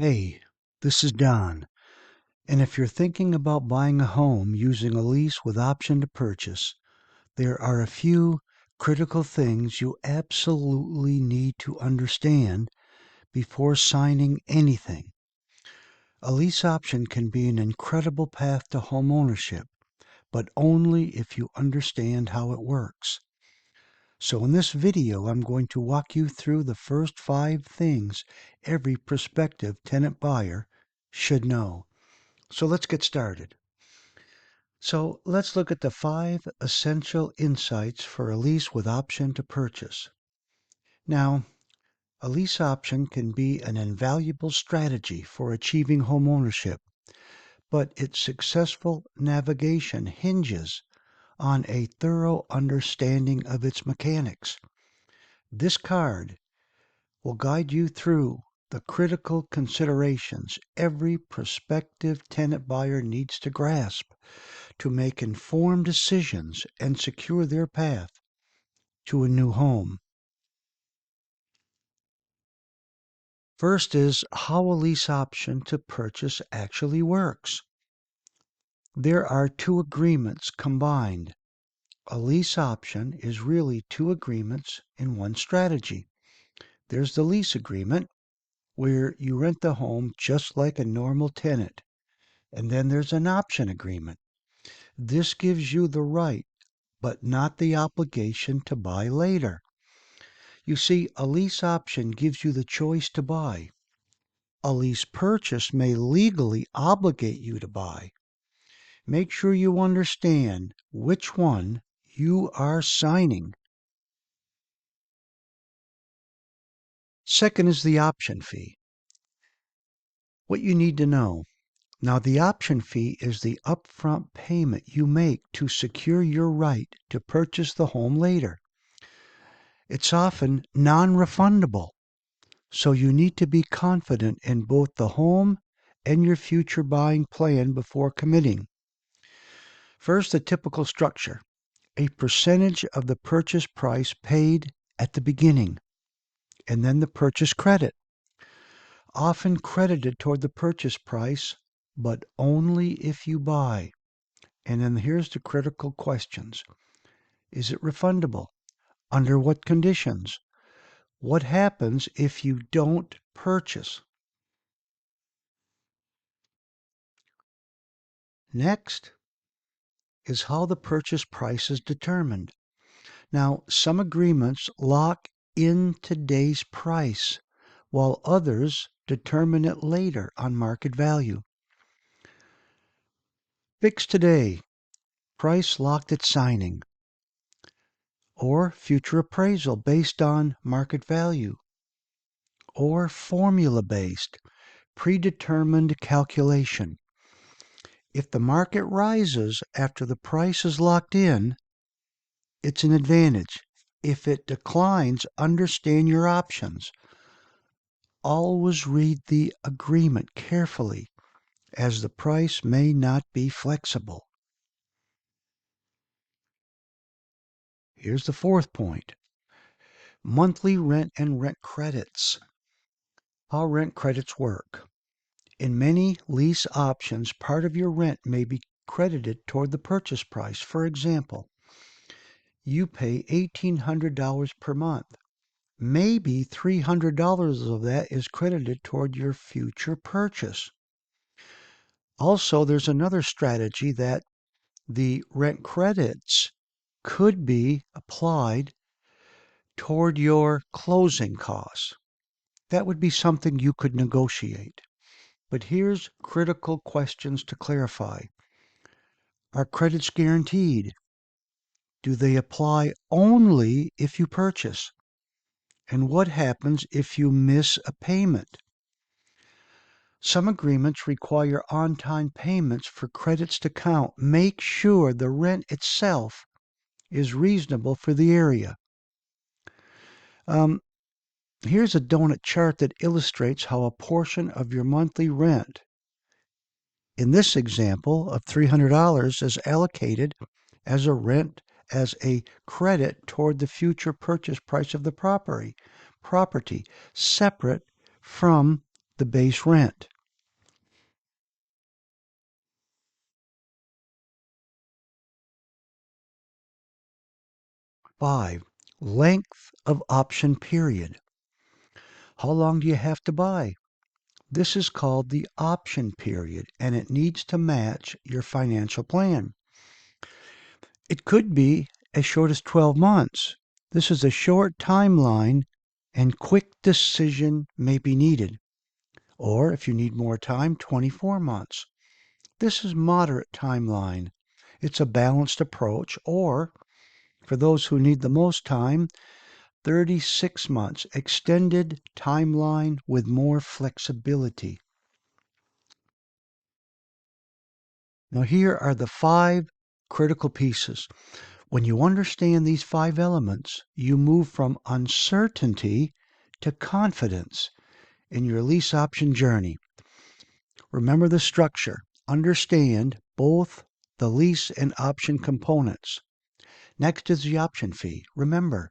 Hey, this is Don, and if you're thinking about buying a home using a lease with option to purchase, there are a few critical things you absolutely need to understand before signing anything. A lease option can be an incredible path to home ownership, but only if you understand how it works. So in this video, I'm going to walk you through the first 5 things every prospective tenant buyer should know. So let's get started. So let's look at the 5 essential insights for a lease with option to purchase. Now, a lease option can be an invaluable strategy for achieving home ownership, but its successful navigation hinges on a thorough understanding of its mechanics. This card will guide you through the critical considerations every prospective tenant buyer needs to grasp to make informed decisions and secure their path to a new home. First is how a lease option to purchase actually works. There are 2 agreements combined. A lease option is really 2 agreements in one strategy. There's the lease agreement, where you rent the home just like a normal tenant. And then there's an option agreement. This gives you the right, but not the obligation to buy later. You see, a lease option gives you the choice to buy. A lease purchase may legally obligate you to buy. Make sure you understand which one you are signing. Second is the option fee. What you need to know. Now, the option fee is the upfront payment you make to secure your right to purchase the home later. It's often non-refundable, so you need to be confident in both the home and your future buying plan before committing. First, the typical structure. A percentage of the purchase price paid at the beginning, and then the purchase credit, often credited toward the purchase price, but only if you buy. And then here's the critical questions. Is it refundable? Under what conditions? What happens if you don't purchase? Next is how the purchase price is determined. Now, some agreements lock in today's price, while others determine it later on market value. Fixed today, price locked at signing, or future appraisal based on market value, or formula-based, predetermined calculation. If the market rises after the price is locked in, it's an advantage. If it declines, understand your options. Always read the agreement carefully, as the price may not be flexible. Here's the 4th point. Monthly rent and rent credits. How rent credits work. In many lease options, part of your rent may be credited toward the purchase price. For example, you pay $1,800 per month. Maybe $300 of that is credited toward your future purchase. Also, there's another strategy that the rent credits could be applied toward your closing costs. That would be something you could negotiate. But here's critical questions to clarify. Are credits guaranteed? Do they apply only if you purchase? And what happens if you miss a payment? Some agreements require on-time payments for credits to count. Make sure the rent itself is reasonable for the area. Here's a donut chart that illustrates how a portion of your monthly rent, in this example of $300, is allocated as a credit toward the future purchase price of the property, separate from the base rent. 5. Length of option period. How long do you have to buy? This is called the option period, and it needs to match your financial plan. It could be as short as 12 months. This is a short timeline, and quick decision may be needed. Or if you need more time, 24 months. This is moderate timeline. It's a balanced approach. Or for those who need the most time, 36 months, extended timeline with more flexibility. Now, here are the 5 critical pieces. When you understand these 5 elements, you move from uncertainty to confidence in your lease option journey. Remember the structure. Understand both the lease and option components. Next is the option fee. Remember,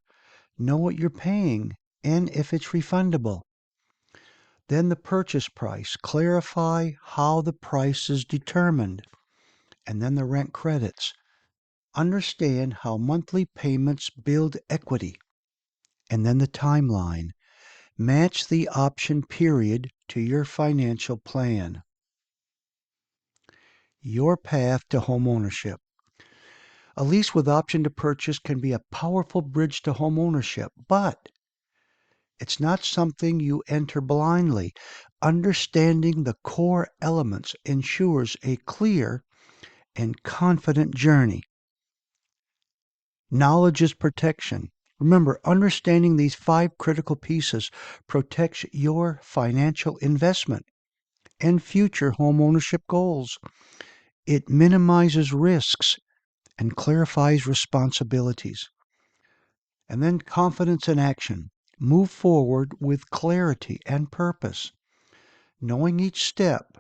know what you're paying and if it's refundable. Then the purchase price. Clarify how the price is determined. And then the rent credits. Understand how monthly payments build equity. And then the timeline. Match the option period to your financial plan. Your path to homeownership. A lease with option to purchase can be a powerful bridge to homeownership, but it's not something you enter blindly. Understanding the core elements ensures a clear and confident journey. Knowledge is protection. Remember, understanding these 5 critical pieces protects your financial investment and future homeownership goals. It minimizes risks and clarifies responsibilities. And then confidence in action. Move forward with clarity and purpose, knowing each step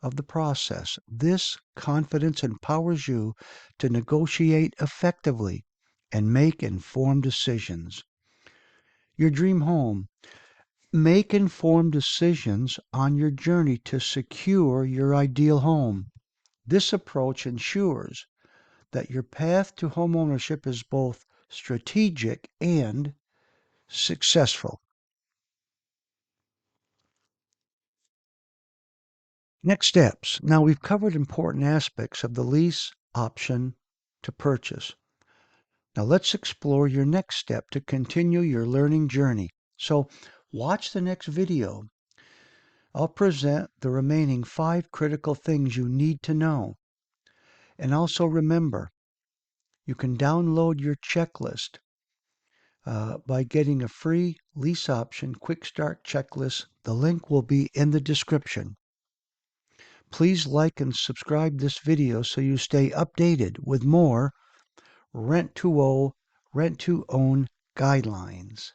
of the process. This confidence empowers you to negotiate effectively and make informed decisions. Your dream home. Make informed decisions on your journey to secure your ideal home. This approach ensures that your path to homeownership is both strategic and successful. Next steps. Now we've covered important aspects of the lease option to purchase. Now let's explore your next step to continue your learning journey. So watch the next video. I'll present the remaining 5 critical things you need to know. And also remember, you can download your checklist by getting a free lease option quick start checklist. The link will be in the description. Please like and subscribe this video so you stay updated with more rent to own guidelines.